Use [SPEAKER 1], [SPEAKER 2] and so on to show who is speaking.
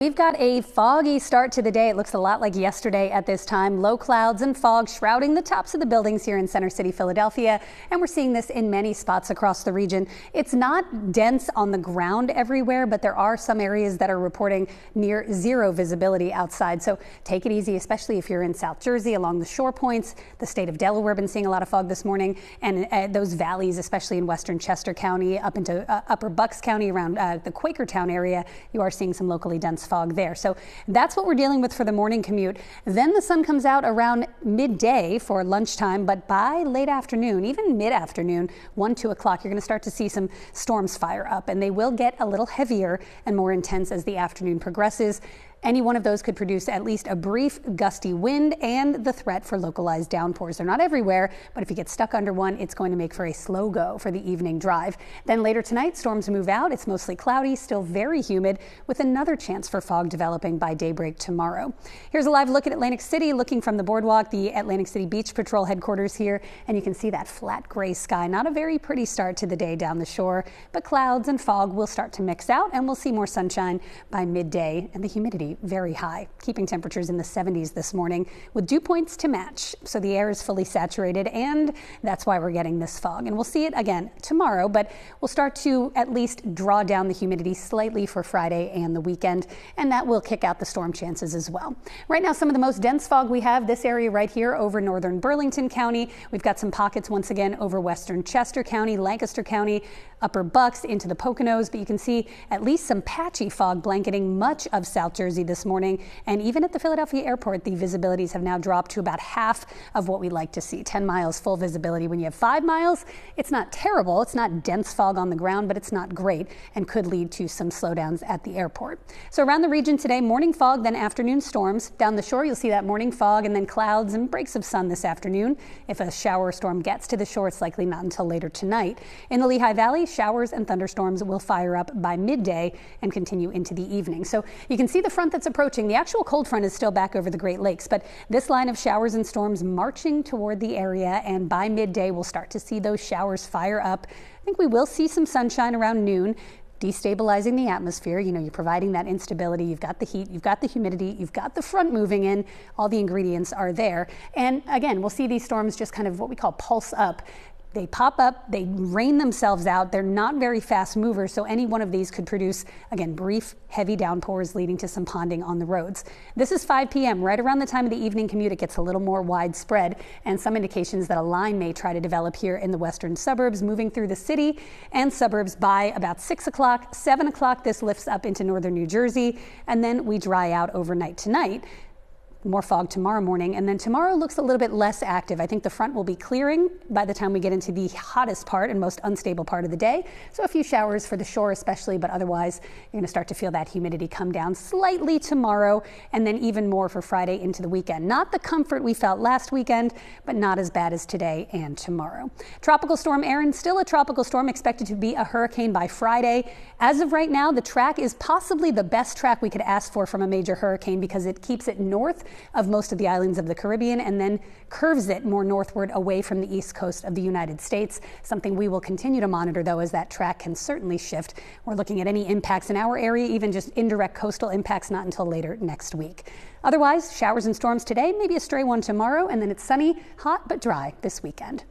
[SPEAKER 1] We've got a foggy start to the day. It looks a lot like yesterday at this time. Low clouds and fog shrouding the tops of the buildings here in Center City, Philadelphia. And we're seeing this in many spots across the region. It's not dense on the ground everywhere, but there are some areas that are reporting near zero visibility outside. So take it easy, especially if you're in South Jersey along the shore points. The state of Delaware been seeing a lot of fog this morning, and those valleys, especially in western Chester County up into upper Bucks County around the Quakertown area, you are seeing some locally dense fog there. So that's what we're dealing with for the morning commute. Then the sun comes out around midday for lunchtime, but by late afternoon, even mid-afternoon, 1-2 o'clock, you're going to start to see some storms fire up, and they will get a little heavier and more intense as the afternoon progresses. Any one of those could produce at least a brief gusty wind and the threat for localized downpours. They're not everywhere, but if you get stuck under one, it's going to make for a slow go for the evening drive. Then later tonight, storms move out. It's mostly cloudy, still very humid, with another chance for fog developing by daybreak tomorrow. Here's a live look at Atlantic City, looking from the boardwalk, the Atlantic City Beach Patrol headquarters here, and you can see that flat gray sky. Not a very pretty start to the day down the shore, but clouds and fog will start to mix out, and we'll see more sunshine by midday, and the humidity very high, keeping temperatures in the 70s this morning with dew points to match. So the air is fully saturated, and that's why we're getting this fog. And we'll see it again tomorrow, but we'll start to at least draw down the humidity slightly for Friday and the weekend, and that will kick out the storm chances as well. Right now, some of the most dense fog we have this area right here over northern Burlington County. We've got some pockets once again over western Chester County, Lancaster County, upper Bucks into the Poconos, but you can see at least some patchy fog blanketing much of South Jersey this morning. And even at the Philadelphia airport, the visibilities have now dropped to about half of what we like to see. 10 miles full visibility. When you have 5 miles, it's not terrible. It's not dense fog on the ground, but it's not great and could lead to some slowdowns at the airport. So around the region today, morning fog, then afternoon storms. Down the shore, you'll see that morning fog and then clouds and breaks of sun this afternoon. If a shower or storm gets to the shore, it's likely not until later tonight. In the Lehigh Valley, showers and thunderstorms will fire up by midday and continue into the evening. So you can see the front that's approaching. The actual cold front is still back over the Great Lakes, but this line of showers and storms marching toward the area, and by midday we'll start to see those showers fire up. I think we will see some sunshine around noon, destabilizing the atmosphere. You know, you're providing that instability. You've got the heat, you've got the humidity, you've got the front moving in. All the ingredients are there. And again, we'll see these storms just kind of what we call pulse up. They pop up, they rain themselves out. They're not very fast movers, so any one of these could produce, again, brief, heavy downpours leading to some ponding on the roads. This is 5 p.m. Right around the time of the evening commute, it gets a little more widespread, and some indications that a line may try to develop here in the western suburbs, moving through the city and suburbs by about 6 o'clock, 7 o'clock. This lifts up into northern New Jersey, and then we dry out overnight tonight. More fog tomorrow morning, and then tomorrow looks a little bit less active. I think the front will be clearing by the time we get into the hottest part and most unstable part of the day. So a few showers for the shore especially, but otherwise you're going to start to feel that humidity come down slightly tomorrow, and then even more for Friday into the weekend. Not the comfort we felt last weekend, but not as bad as today and tomorrow. Tropical storm Erin, still a tropical storm, expected to be a hurricane by Friday. As of right now, the track is possibly the best track we could ask for from a major hurricane because it keeps it north of most of the islands of the Caribbean and then curves it more northward away from the east coast of the United States. Something we will continue to monitor, though, as that track can certainly shift. We're looking at any impacts in our area, even just indirect coastal impacts, not until later next week. Otherwise, showers and storms today, maybe a stray one tomorrow, and then it's sunny, hot, but dry this weekend.